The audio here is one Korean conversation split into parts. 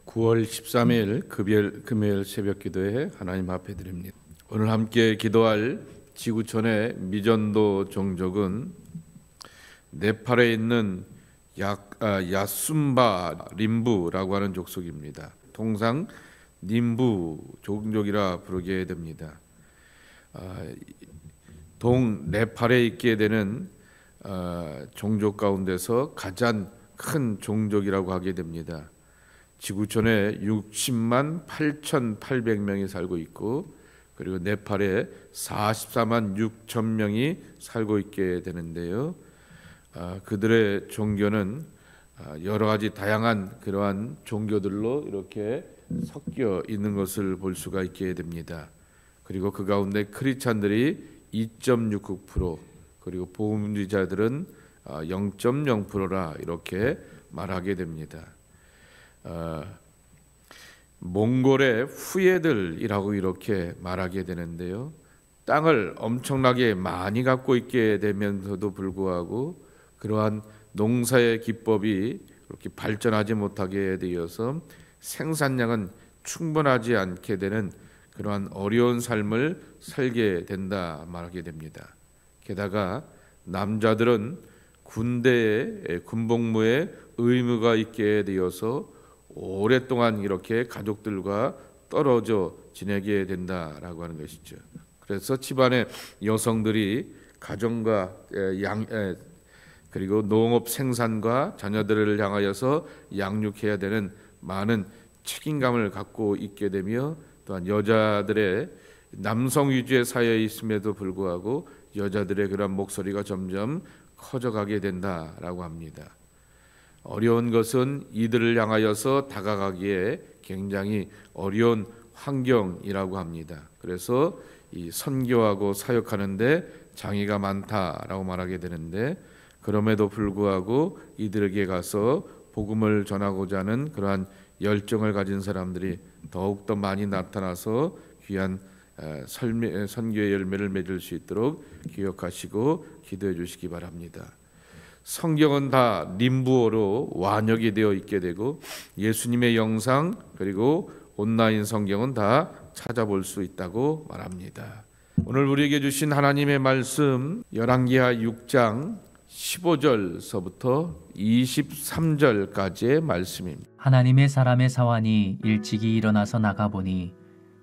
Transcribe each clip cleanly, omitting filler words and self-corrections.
9월 13일 금요일 새벽 기도에 하나님 앞에 드립니다. 오늘 함께 기도할 지구촌의 미전도 종족은 네팔에 있는 야숨바 림부라고 하는 족속입니다. 통상 님부 종족이라 부르게 됩니다. 동 네팔에 있게 되는 종족 가운데서 가장 큰 종족이라고 하게 됩니다. 지구촌에 60만 8,800명이 살고 있고, 그리고 네팔에 44만 6천 명이 살고 있게 되는데요. 그들의 종교는 여러 가지 다양한 그러한 종교들로 이렇게 섞여 있는 것을 볼 수가 있게 됩니다. 그리고 그 가운데 크리스찬들이 2.69%, 그리고 보험주의자들은 0.0%라 이렇게 말하게 됩니다. 몽골의 후예들이라고 이렇게 말하게 되는데요. 땅을 엄청나게 많이 갖고 있게 되면서도 불구하고 그러한 농사의 기법이 그렇게 발전하지 못하게 되어서 생산량은 충분하지 않게 되는 그러한 어려운 삶을 살게 된다 말하게 됩니다. 게다가 남자들은 군대에 군복무에 의무가 있게 되어서 오랫동안 이렇게 가족들과 떨어져 지내게 된다라고 하는 것이죠. 그래서 집안의 여성들이 가정과 그리고 농업 생산과 자녀들을 향하여서 양육해야 되는 많은 책임감을 갖고 있게 되며, 또한 여자들의 남성 위주의 사회에 있음에도 불구하고 여자들의 그런 목소리가 점점 커져가게 된다라고 합니다. 어려운 것은 이들을 향하여서 다가가기에 굉장히 어려운 환경이라고 합니다. 그래서 이 선교하고 사역하는데 장애가 많다라고 말하게 되는데, 그럼에도 불구하고 이들에게 가서 복음을 전하고자 하는 그러한 열정을 가진 사람들이 더욱더 많이 나타나서 귀한 선교의 열매를 맺을 수 있도록 기억하시고 기도해 주시기 바랍니다. 성경은 다 림부어로 완역이 되어 있게 되고, 예수님의 영상 그리고 온라인 성경은 다 찾아볼 수 있다고 말합니다. 오늘 우리에게 주신 하나님의 말씀 열왕기하 6장 15절서부터 23절까지의 말씀입니다. 하나님의 사람의 사환이 일찍이 일어나서 나가보니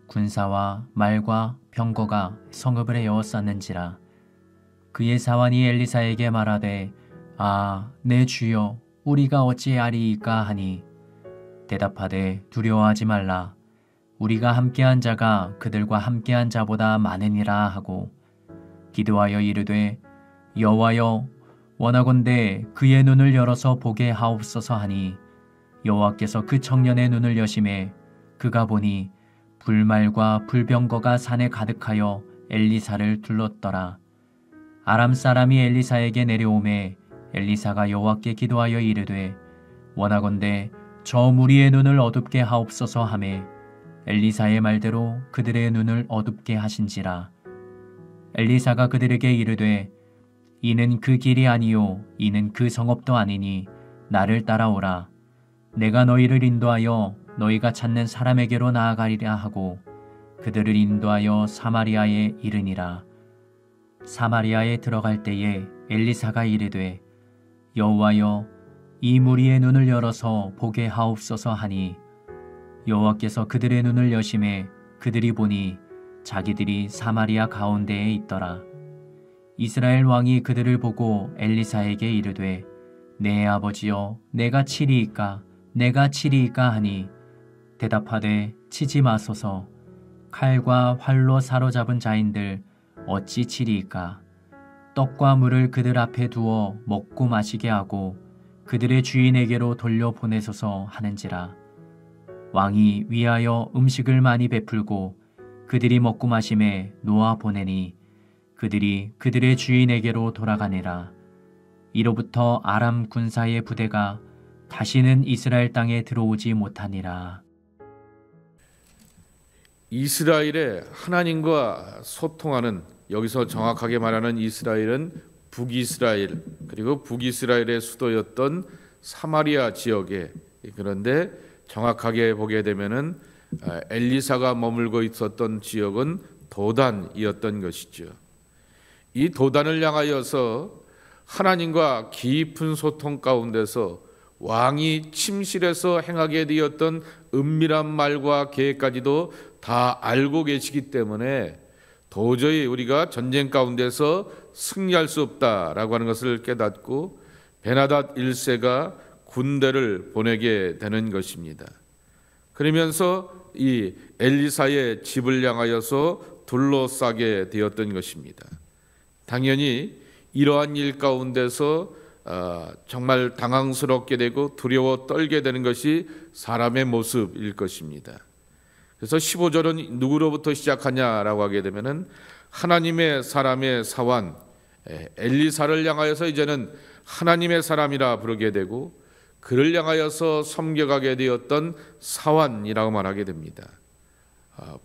군사와 말과 병거가 성읍을 에워쌌는지라. 그의 사환이 엘리사에게 말하되 내 주여, 우리가 어찌하리이까 하니, 대답하되 두려워하지 말라. 우리가 함께한 자가 그들과 함께한 자보다 많으니라 하고, 기도하여 이르되 여호와여, 원하건대 그의 눈을 열어서 보게 하옵소서 하니, 여호와께서 그 청년의 눈을 여심해 그가 보니 불말과 불병거가 산에 가득하여 엘리사를 둘렀더라. 아람 사람이 엘리사에게 내려오매 엘리사가 여호와께 기도하여 이르되 원하건대 저 무리의 눈을 어둡게 하옵소서 하매, 엘리사의 말대로 그들의 눈을 어둡게 하신지라. 엘리사가 그들에게 이르되 이는 그 길이 아니요 이는 그 성읍도 아니니 나를 따라오라. 내가 너희를 인도하여 너희가 찾는 사람에게로 나아가리라 하고 그들을 인도하여 사마리아에 이르니라. 사마리아에 들어갈 때에 엘리사가 이르되 여호와여, 이 무리의 눈을 열어서 보게 하옵소서 하니, 여호와께서 그들의 눈을 여심해 그들이 보니 자기들이 사마리아 가운데에 있더라. 이스라엘 왕이 그들을 보고 엘리사에게 이르되 내 아버지여, 내가 치리이까 내가 치리이까 하니, 대답하되 치지 마소서. 칼과 활로 사로잡은 자인들 어찌 치리이까. 떡과 물을 그들 앞에 두어 먹고 마시게 하고 그들의 주인에게로 돌려보내소서 하는지라. 왕이 위하여 음식을 많이 베풀고 그들이 먹고 마심에 놓아 보내니 그들이 그들의 주인에게로 돌아가니라. 이로부터 아람 군사의 부대가 다시는 이스라엘 땅에 들어오지 못하니라. 이스라엘의 하나님과 소통하는, 여기서 정확하게 말하는 이스라엘은 북이스라엘, 그리고 북이스라엘의 수도였던 사마리아 지역에, 그런데 정확하게 보게 되면은 엘리사가 머물고 있었던 지역은 도단이었던 것이죠. 이 도단을 향하여서 하나님과 깊은 소통 가운데서 왕이 침실에서 행하게 되었던 은밀한 말과 계획까지도 다 알고 계시기 때문에 도저히 우리가 전쟁 가운데서 승리할 수 없다라고 하는 것을 깨닫고 베나닷 1세가 군대를 보내게 되는 것입니다. 그러면서 이 엘리사의 집을 향하여서 둘러싸게 되었던 것입니다. 당연히 이러한 일 가운데서 정말 당황스럽게 되고 두려워 떨게 되는 것이 사람의 모습일 것입니다. 그래서 15절은 누구로부터 시작하냐라고 하게 되면은 하나님의 사람의 사환 엘리사를 향하여서 이제는 하나님의 사람이라 부르게 되고 그를 향하여서 섬겨가게 되었던 사환이라고 말하게 됩니다.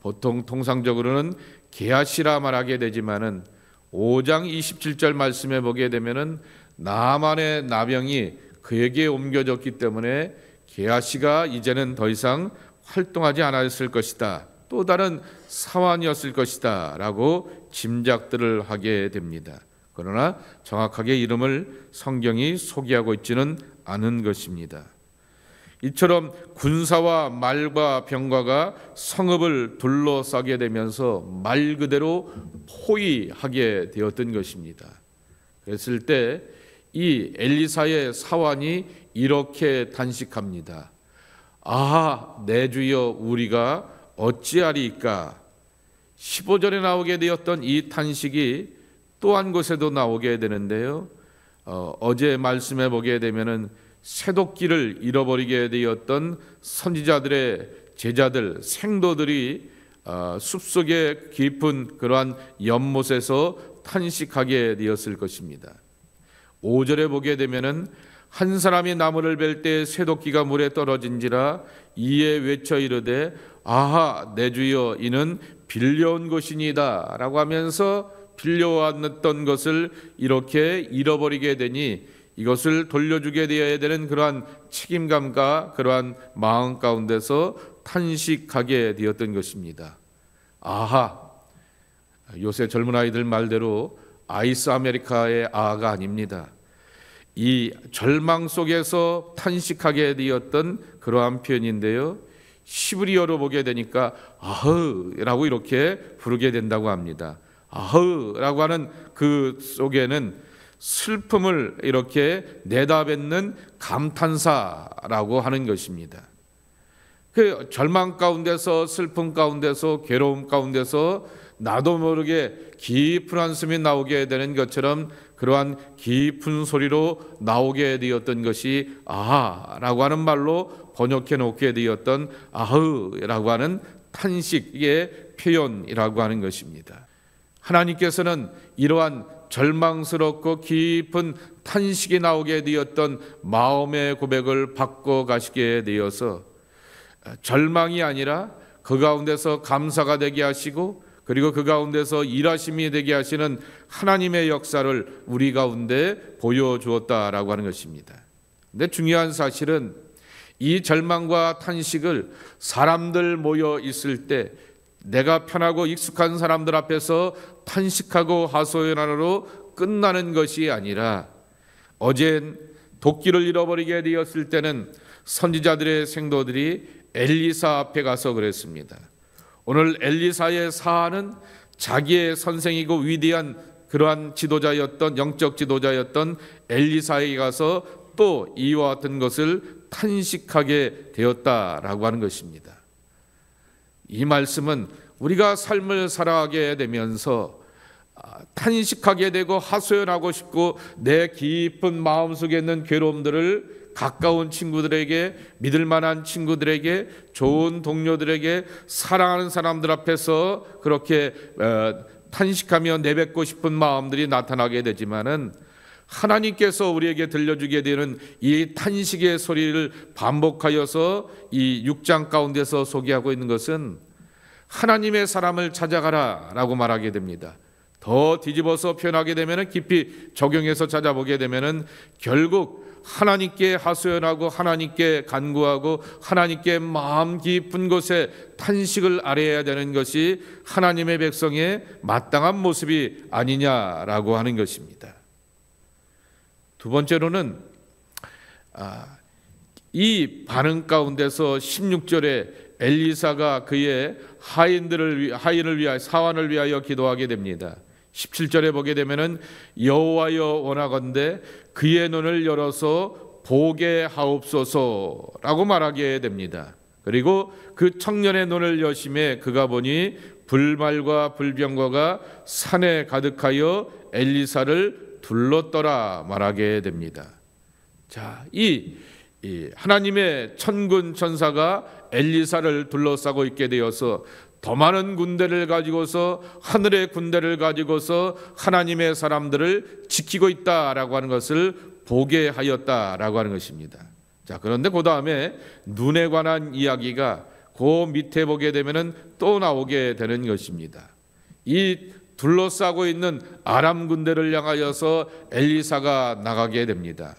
보통 통상적으로는 게하시라 말하게 되지만은 5장 27절 말씀에 보게 되면은 나만의 나병이 그에게 옮겨졌기 때문에 게하시가 이제는 더 이상 활동하지 않았을 것이다. 또 다른 사환이었을 것이다 라고 짐작들을 하게 됩니다. 그러나 정확하게 이름을 성경이 소개하고 있지는 않은 것입니다. 이처럼 군사와 말과 병과가 성읍을 둘러싸게 되면서 말 그대로 포위하게 되었던 것입니다. 그랬을 때 이 엘리사의 사환이 이렇게 단식합니다. 아하, 내 주여 우리가 어찌하리이까. 15절에 나오게 되었던 이 탄식이 또 한 곳에도 나오게 되는데요. 어제 말씀해 보게 되면은 새도끼를 잃어버리게 되었던 선지자들의 제자들, 생도들이 숲속의 깊은 그러한 연못에서 탄식하게 되었을 것입니다. 5절에 보게 되면은 한 사람이 나무를 벨 때 새도끼가 물에 떨어진지라 이에 외쳐 이르되 아하 내 주여 이는 빌려온 것이니이다 라고 하면서 빌려왔던 것을 이렇게 잃어버리게 되니 이것을 돌려주게 되어야 되는 그러한 책임감과 그러한 마음 가운데서 탄식하게 되었던 것입니다. 아하, 요새 젊은 아이들 말대로 아이스 아메리카의 아가 아닙니다. 이 절망 속에서 탄식하게 되었던 그러한 표현인데요. 시브리어로 보게 되니까 아흐라고 이렇게 부르게 된다고 합니다. 아흐라고 하는 그 속에는 슬픔을 이렇게 내다뱉는 감탄사라고 하는 것입니다. 그 절망 가운데서 슬픔 가운데서 괴로움 가운데서 나도 모르게 깊은 한숨이 나오게 되는 것처럼 그러한 깊은 소리로 나오게 되었던 것이 아하라고 하는 말로 번역해 놓게 되었던 아흐라고 하는 탄식의 표현이라고 하는 것입니다. 하나님께서는 이러한 절망스럽고 깊은 탄식이 나오게 되었던 마음의 고백을 바꿔 가시게 되어서 절망이 아니라 그 가운데서 감사가 되게 하시고 그리고 그 가운데서 일하심이 되게 하시는 하나님의 역사를 우리 가운데 보여주었다라고 하는 것입니다. 근데 중요한 사실은 이 절망과 탄식을 사람들 모여 있을 때 내가 편하고 익숙한 사람들 앞에서 탄식하고 하소연하로 끝나는 것이 아니라 어젠 도끼를 잃어버리게 되었을 때는 선지자들의 생도들이 엘리사 앞에 가서 그랬습니다. 오늘 엘리사의 사안은 자기의 선생이고 위대한 그러한 지도자였던 영적 지도자였던 엘리사에게 가서 또 이와 같은 것을 탄식하게 되었다라고 하는 것입니다. 이 말씀은 우리가 삶을 살아가게 되면서 탄식하게 되고 하소연하고 싶고 내 깊은 마음속에 있는 괴로움들을 가까운 친구들에게 믿을 만한 친구들에게 좋은 동료들에게 사랑하는 사람들 앞에서 그렇게 탄식하며 내뱉고 싶은 마음들이 나타나게 되지만은 하나님께서 우리에게 들려주게 되는 이 탄식의 소리를 반복하여서 이 6장 가운데서 소개하고 있는 것은 하나님의 사람을 찾아가라 라고 말하게 됩니다. 더 뒤집어서 표현하게 되면 깊이 적용해서 찾아보게 되면 결국 하나님께 하소연하고 하나님께 간구하고 하나님께 마음 깊은 곳에 탄식을 아뢰어야 되는 것이 하나님의 백성의 마땅한 모습이 아니냐라고 하는 것입니다. 두 번째로는 이 반응 가운데서 16절에 엘리사가 그의 하인을 위하여 사환을 위하여 기도하게 됩니다. 17절에 보게 되면은 여호와여 원하건대 그의 눈을 열어서 보게 하옵소서라고 말하게 됩니다. 그리고 그 청년의 눈을 여심해 그가 보니 불말과 불병거가 산에 가득하여 엘리사를 둘렀더라 말하게 됩니다. 자, 이 하나님의 천군 천사가 엘리사를 둘러싸고 있게 되어서 더 많은 군대를 가지고서 하늘의 군대를 가지고서 하나님의 사람들을 지키고 있다라고 하는 것을 보게 하였다라고 하는 것입니다. 자, 그런데 그 다음에 눈에 관한 이야기가 그 밑에 보게 되면은 또 나오게 되는 것입니다. 이 둘러싸고 있는 아람 군대를 향하여서 엘리사가 나가게 됩니다.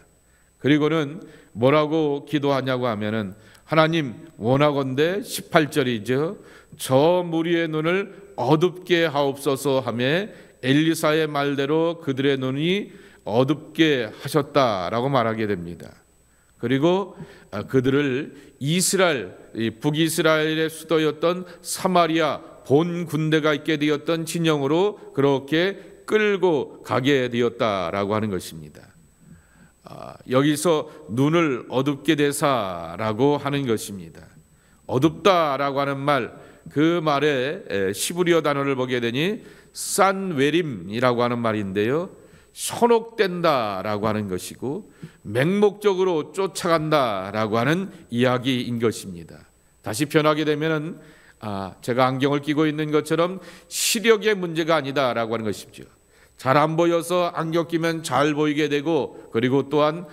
그리고는 뭐라고 기도하냐고 하면은 하나님 원하건대 18절이죠. 저 무리의 눈을 어둡게 하옵소서 하며 엘리사의 말대로 그들의 눈이 어둡게 하셨다라고 말하게 됩니다. 그리고 그들을 북이스라엘의 수도였던 사마리아 본 군대가 있게 되었던 진영으로 그렇게 끌고 가게 되었다라고 하는 것입니다. 여기서 눈을 어둡게 되사라고 하는 것입니다. 어둡다라고 하는 말, 그 말에 시브리어 단어를 보게 되니 산웨림이라고 하는 말인데요, 현혹된다라고 하는 것이고 맹목적으로 쫓아간다라고 하는 이야기인 것입니다. 다시 변하게 되면은 제가 안경을 끼고 있는 것처럼 시력의 문제가 아니다라고 하는 것이죠. 잘 안 보여서 안경 끼면 잘 보이게 되고, 그리고 또한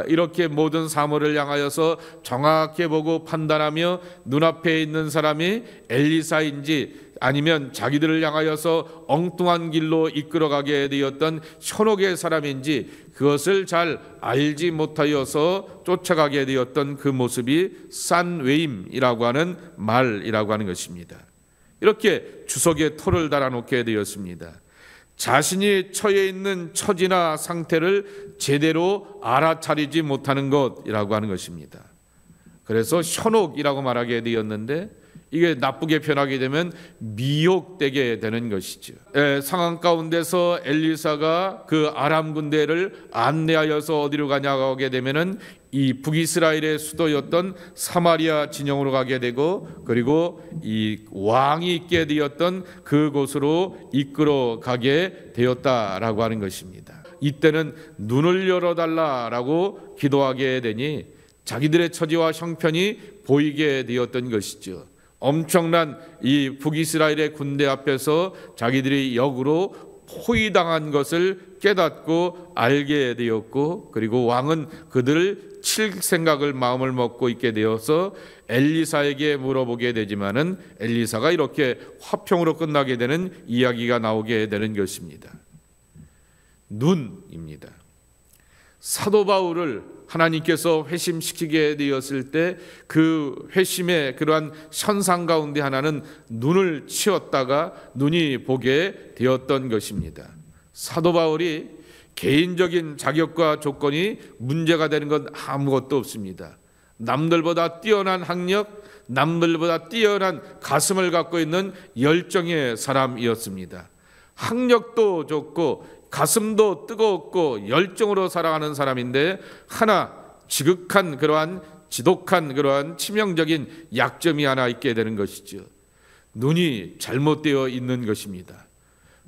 이렇게 모든 사물을 향하여서 정확히 보고 판단하며 눈앞에 있는 사람이 엘리사인지 아니면 자기들을 향하여서 엉뚱한 길로 이끌어가게 되었던 현혹의 사람인지 그것을 잘 알지 못하여서 쫓아가게 되었던 그 모습이 산웨임이라고 하는 말이라고 하는 것입니다. 이렇게 주석에 토를 달아놓게 되었습니다. 자신이 처해 있는 처지나 상태를 제대로 알아차리지 못하는 것이라고 하는 것입니다. 그래서 현혹이라고 말하게 되었는데 이게 나쁘게 변하게 되면 미혹되게 되는 것이죠. 상황 가운데서 엘리사가 그 아람 군대를 안내하여서 어디로 가냐고 하게 되면은 이 북이스라엘의 수도였던 사마리아 진영으로 가게 되고, 그리고 이 왕이 있게 되었던 그곳으로 이끌어 가게 되었다라고 하는 것입니다. 이때는 눈을 열어달라라고 기도하게 되니 자기들의 처지와 형편이 보이게 되었던 것이죠. 엄청난 이 북이스라엘의 군대 앞에서 자기들이 역으로 포위당한 것을 깨닫고 알게 되었고, 그리고 왕은 그들을 칠 생각을 마음을 먹고 있게 되어서 엘리사에게 물어보게 되지만은 엘리사가 이렇게 화평으로 끝나게 되는 이야기가 나오게 되는 것입니다. 눈입니다. 사도 바울을 하나님께서 회심시키게 되었을 때 그 회심의 그러한 현상 가운데 하나는 눈을 치웠다가 눈이 보게 되었던 것입니다. 사도 바울이 개인적인 자격과 조건이 문제가 되는 건 아무것도 없습니다. 남들보다 뛰어난 학력, 남들보다 뛰어난 가슴을 갖고 있는 열정의 사람이었습니다. 학력도 좋고 가슴도 뜨겁고 열정으로 살아가는 사람인데 하나 지극한 그러한 지독한 그러한 치명적인 약점이 하나 있게 되는 것이죠. 눈이 잘못되어 있는 것입니다.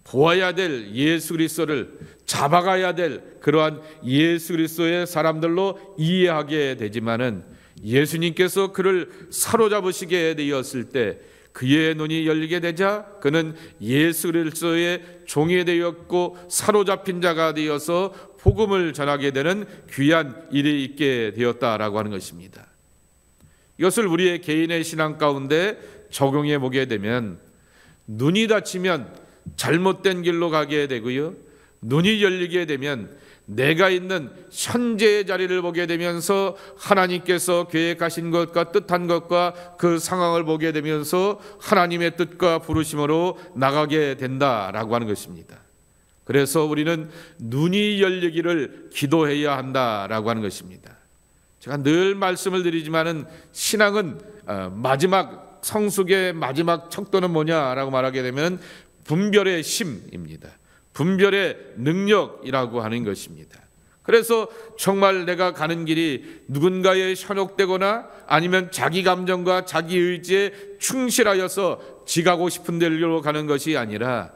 보아야 될 예수 그리스도를 잡아가야 될 그러한 예수 그리스도의 사람들로 이해하게 되지만은 예수님께서 그를 사로잡으시게 되었을 때 그의 눈이 열리게 되자 그는 예수 그리스도의 종이 되었고 사로잡힌 자가 되어서 복음을 전하게 되는 귀한 일이 있게 되었다라고 하는 것입니다. 이것을 우리의 개인의 신앙 가운데 적용해 보게 되면 눈이 닫히면 잘못된 길로 가게 되고요, 눈이 열리게 되면 내가 있는 현재의 자리를 보게 되면서 하나님께서 계획하신 것과 뜻한 것과 그 상황을 보게 되면서 하나님의 뜻과 부르심으로 나가게 된다라고 하는 것입니다. 그래서 우리는 눈이 열리기를 기도해야 한다라고 하는 것입니다. 제가 늘 말씀을 드리지만은 신앙은 마지막 성숙의 마지막 척도는 뭐냐라고 말하게 되면 분별의 심입니다. 분별의 능력이라고 하는 것입니다. 그래서 정말 내가 가는 길이 누군가에 현혹되거나 아니면 자기 감정과 자기 의지에 충실하여서 지가고 싶은 데로 가는 것이 아니라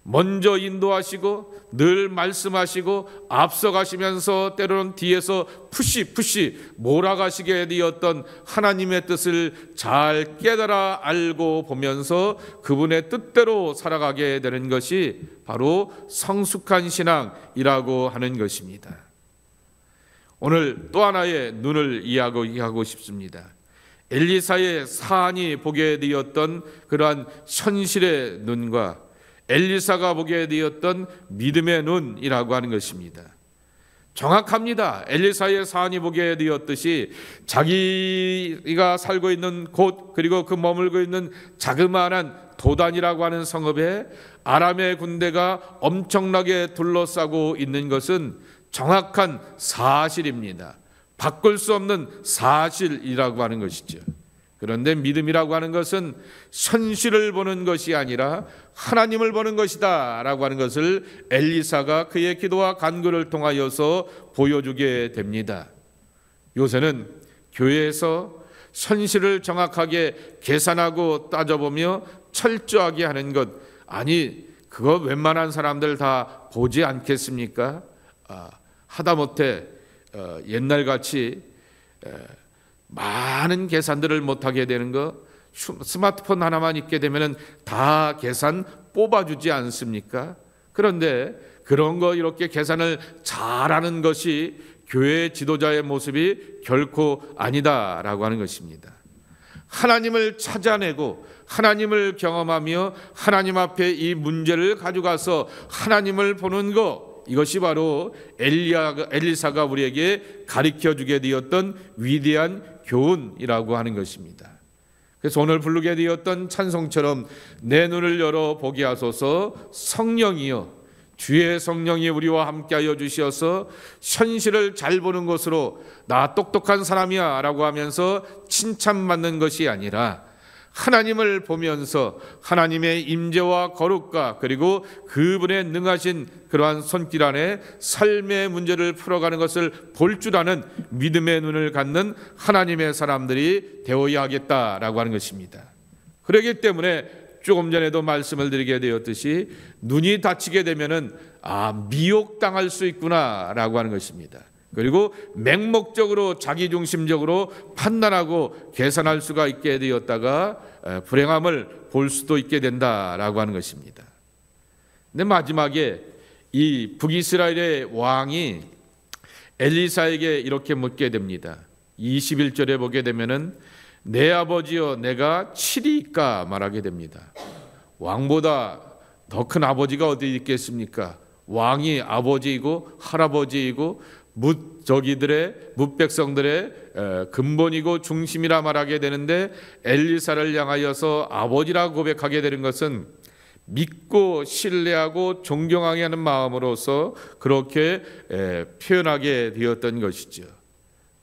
먼저 인도하시고 늘 말씀하시고 앞서가시면서 때로는 뒤에서 푸시 몰아가시게 되었던 하나님의 뜻을 잘 깨달아 알고 보면서 그분의 뜻대로 살아가게 되는 것이 바로 성숙한 신앙이라고 하는 것입니다. 오늘 또 하나의 눈을 이야기하고 싶습니다. 엘리사의 사안이 보게 되었던 그러한 현실의 눈과 엘리사가 보게 되었던 믿음의 눈이라고 하는 것입니다. 정확합니다. 엘리사의 사안이 보게 되었듯이 자기가 살고 있는 곳 그리고 그 머물고 있는 자그마한 도단이라고 하는 성읍에 아람의 군대가 엄청나게 둘러싸고 있는 것은 정확한 사실입니다. 바꿀 수 없는 사실이라고 하는 것이죠. 그런데 믿음이라고 하는 것은 현실을 보는 것이 아니라 하나님을 보는 것이다 라고 하는 것을 엘리사가 그의 기도와 간구를 통하여서 보여주게 됩니다. 요새는 교회에서 현실을 정확하게 계산하고 따져보며 철저하게 하는 것, 아니 그거 웬만한 사람들 다 보지 않겠습니까? 하다못해 옛날같이 많은 계산들을 못하게 되는 거, 스마트폰 하나만 있게 되면 다 계산 뽑아주지 않습니까? 그런데 그런 거 이렇게 계산을 잘하는 것이 교회 지도자의 모습이 결코 아니다라고 하는 것입니다. 하나님을 찾아내고 하나님을 경험하며 하나님 앞에 이 문제를 가져가서 하나님을 보는 것, 이것이 바로 엘리사가 우리에게 가르쳐주게 되었던 위대한 교훈이라고 하는 것입니다. 그래서 오늘 부르게 되었던 찬송처럼 내 눈을 열어 보게 하소서, 성령이여 주의 성령이 우리와 함께하여 주시어서 현실을 잘 보는 것으로 나 똑똑한 사람이야 라고 하면서 칭찬받는 것이 아니라 하나님을 보면서 하나님의 임재와 거룩과 그리고 그분의 능하신 그러한 손길 안에 삶의 문제를 풀어가는 것을 볼 줄 아는 믿음의 눈을 갖는 하나님의 사람들이 되어야 하겠다라고 하는 것입니다. 그렇기 때문에 조금 전에도 말씀을 드리게 되었듯이 눈이 닫히게 되면은 미혹당할 수 있구나라고 하는 것입니다. 그리고 맹목적으로 자기중심적으로 판단하고 계산할 수가 있게 되었다가 불행함을 볼 수도 있게 된다라고 하는 것입니다. 근데 마지막에 이 북이스라엘의 왕이 엘리사에게 이렇게 묻게 됩니다. 21절에 보게 되면은 내 아버지여 내가 칠이까 말하게 됩니다. 왕보다 더 큰 아버지가 어디 있겠습니까? 왕이 아버지이고 할아버지이고 뭇백성들의 근본이고 중심이라 말하게 되는데 엘리사를 향하여서 아버지라고 고백하게 되는 것은 믿고 신뢰하고 존경하게 하는 마음으로서 그렇게 표현하게 되었던 것이죠.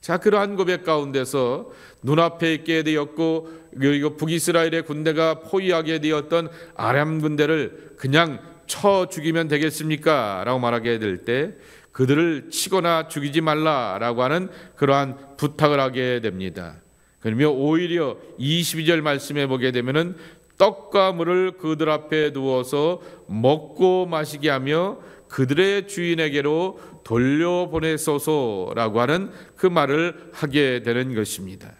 자, 그러한 고백 가운데서 눈앞에 있게 되었고 그리고 북이스라엘의 군대가 포위하게 되었던 아람 군대를 그냥 쳐 죽이면 되겠습니까? 라고 말하게 될 때 그들을 치거나 죽이지 말라라고 하는 그러한 부탁을 하게 됩니다. 그러며 오히려 22절 말씀에 보게 되면은 떡과 물을 그들 앞에 두어서 먹고 마시게 하며 그들의 주인에게로 돌려보내소서라고 하는 그 말을 하게 되는 것입니다.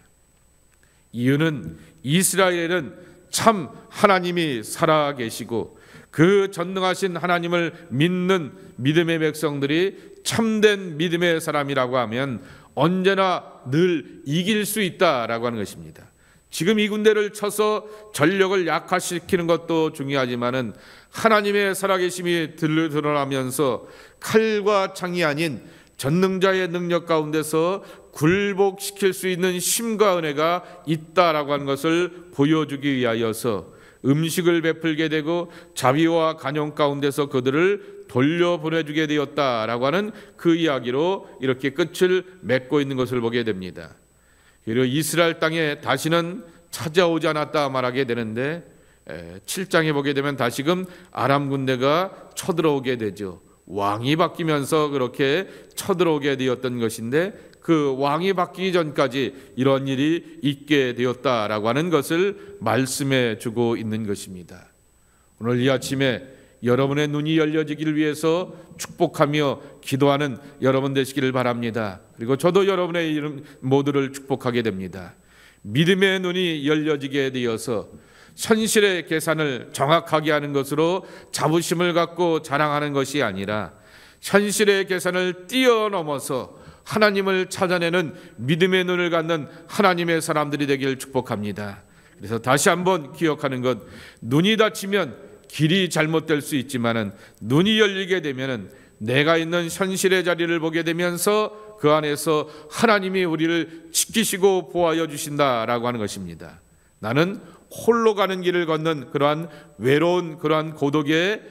이유는 이스라엘은 참 하나님이 살아계시고 그 전능하신 하나님을 믿는 믿음의 백성들이 참된 믿음의 사람이라고 하면 언제나 늘 이길 수 있다라고 하는 것입니다. 지금 이 군대를 쳐서 전력을 약화시키는 것도 중요하지만은 하나님의 살아계심이 드러나면서 칼과 창이 아닌 전능자의 능력 가운데서 굴복시킬 수 있는 힘과 은혜가 있다라고 하는 것을 보여주기 위하여서 음식을 베풀게 되고 자비와 간용 가운데서 그들을 돌려보내주게 되었다라고 하는 그 이야기로 이렇게 끝을 맺고 있는 것을 보게 됩니다. 그리고 이스라엘 땅에 다시는 찾아오지 않았다 말하게 되는데 7장에 보게 되면 다시금 아람 군대가 쳐들어오게 되죠. 왕이 바뀌면서 그렇게 쳐들어오게 되었던 것인데 그 왕이 바뀌기 전까지 이런 일이 있게 되었다라고 하는 것을 말씀해 주고 있는 것입니다. 오늘 이 아침에 여러분의 눈이 열려지기를 위해서 축복하며 기도하는 여러분 되시기를 바랍니다. 그리고 저도 여러분의 이름 모두를 축복하게 됩니다. 믿음의 눈이 열려지게 되어서 현실의 계산을 정확하게 하는 것으로 자부심을 갖고 자랑하는 것이 아니라 현실의 계산을 뛰어넘어서 하나님을 찾아내는 믿음의 눈을 갖는 하나님의 사람들이 되길 축복합니다. 그래서 다시 한번 기억하는 것, 눈이 닫히면 길이 잘못될 수 있지만은 눈이 열리게 되면은 내가 있는 현실의 자리를 보게 되면서 그 안에서 하나님이 우리를 지키시고 보호하여 주신다라고 하는 것입니다. 나는 홀로 가는 길을 걷는 그러한 외로운 그러한 고독의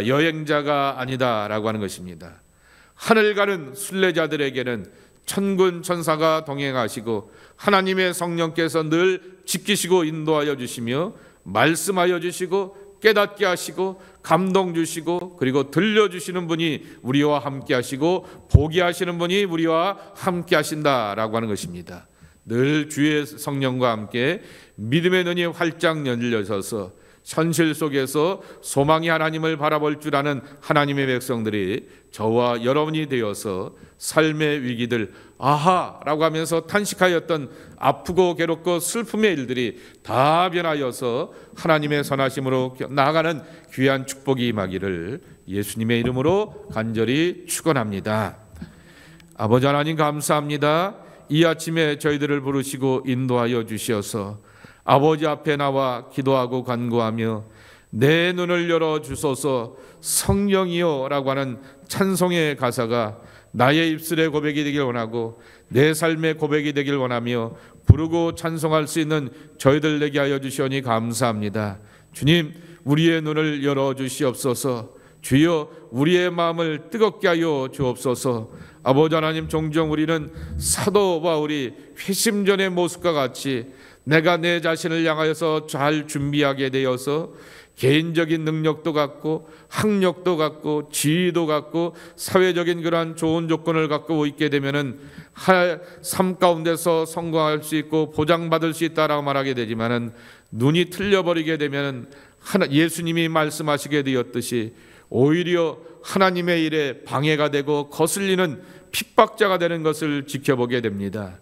여행자가 아니다라고 하는 것입니다. 하늘 가는 순례자들에게는 천군 천사가 동행하시고 하나님의 성령께서 늘 지키시고 인도하여 주시며 말씀하여 주시고 깨닫게 하시고 감동 주시고 그리고 들려주시는 분이 우리와 함께 하시고 보게 하시는 분이 우리와 함께 하신다라고 하는 것입니다. 늘 주의 성령과 함께 믿음의 눈이 활짝 열려져서 현실 속에서 소망이 하나님을 바라볼 줄 아는 하나님의 백성들이 저와 여러분이 되어서 삶의 위기들 아하라고 하면서 탄식하였던 아프고 괴롭고 슬픔의 일들이 다 변하여서 하나님의 선하심으로 나아가는 귀한 축복이 임하기를 예수님의 이름으로 간절히 축원합니다. 아버지 하나님 감사합니다. 이 아침에 저희들을 부르시고 인도하여 주시어서 아버지 앞에 나와 기도하고 간구하며 내 눈을 열어주소서 성령이여 라고 하는 찬송의 가사가 나의 입술의 고백이 되길 원하고 내 삶의 고백이 되길 원하며 부르고 찬송할 수 있는 저희들 되게 하여 주시오니 감사합니다. 주님, 우리의 눈을 열어주시옵소서. 주여, 우리의 마음을 뜨겁게 하여 주옵소서. 아버지 하나님, 종종 우리는 사도와 우리 회심전의 모습과 같이 내가 내 자신을 향하여서 잘 준비하게 되어서 개인적인 능력도 갖고 학력도 갖고 지위도 갖고 사회적인 그러한 좋은 조건을 갖고 있게 되면은 삶 가운데서 성공할 수 있고 보장받을 수 있다라고 말하게 되지만은 눈이 틀려버리게 되면은 예수님이 말씀하시게 되었듯이 오히려 하나님의 일에 방해가 되고 거슬리는 핍박자가 되는 것을 지켜보게 됩니다.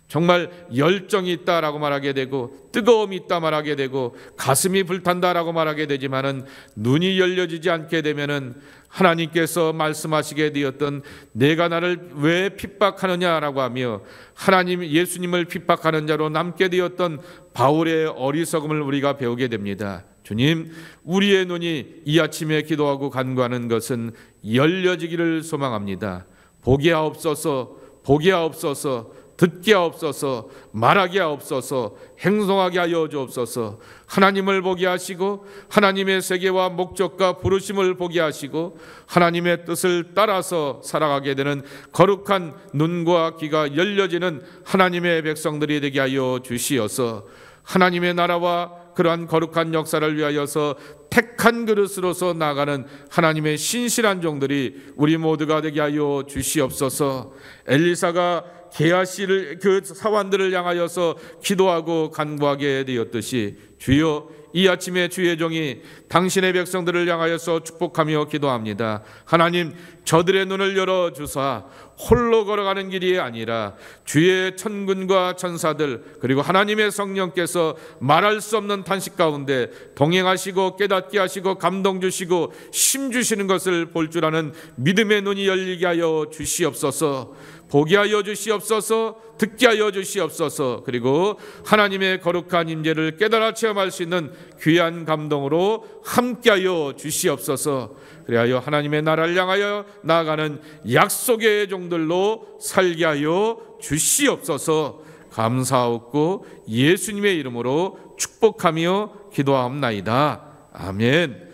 정말 열정이 있다라고 말하게 되고 뜨거움이 있다 말하게 되고 가슴이 불탄다라고 말하게 되지만은 눈이 열려지지 않게 되면은 하나님께서 말씀하시게 되었던 내가 나를 왜 핍박하느냐라고 하며 하나님 예수님을 핍박하는 자로 남게 되었던 바울의 어리석음을 우리가 배우게 됩니다. 주님, 우리의 눈이 이 아침에 기도하고 간구하는 것은 열려지기를 소망합니다. 보게 하옵소서, 보게 하옵소서, 듣게 하옵소서, 말하게 하옵소서, 행동하게 하여 주옵소서. 하나님을 보게 하시고 하나님의 세계와 목적과 부르심을 보게 하시고 하나님의 뜻을 따라서 살아가게 되는 거룩한 눈과 귀가 열려지는 하나님의 백성들이 되게 하여 주시어서 하나님의 나라와 그러한 거룩한 역사를 위하여서 택한 그릇으로서 나가는 하나님의 신실한 종들이 우리 모두가 되게 하여 주시옵소서. 엘리사가 게하시를 그 사환들을 향하여서 기도하고 간구하게 되었듯이 주여, 이 아침에 주의 종이 당신의 백성들을 향하여서 축복하며 기도합니다. 하나님, 저들의 눈을 열어주사 홀로 걸어가는 길이 아니라 주의 천군과 천사들 그리고 하나님의 성령께서 말할 수 없는 탄식 가운데 동행하시고 깨닫게 하시고 감동 주시고 힘 주시는 것을 볼 줄 아는 믿음의 눈이 열리게 하여 주시옵소서. 보게 하여 주시옵소서. 듣게 하여 주시옵소서. 그리고 하나님의 거룩한 임재를 깨달아 체험할 수 있는 귀한 감동으로 함께하여 주시옵소서. 그리하여 하나님의 나라를 향하여 나아가는 약속의 종들로 살게 하여 주시옵소서. 감사하옵고 예수님의 이름으로 축복하며 기도하옵나이다. 아멘.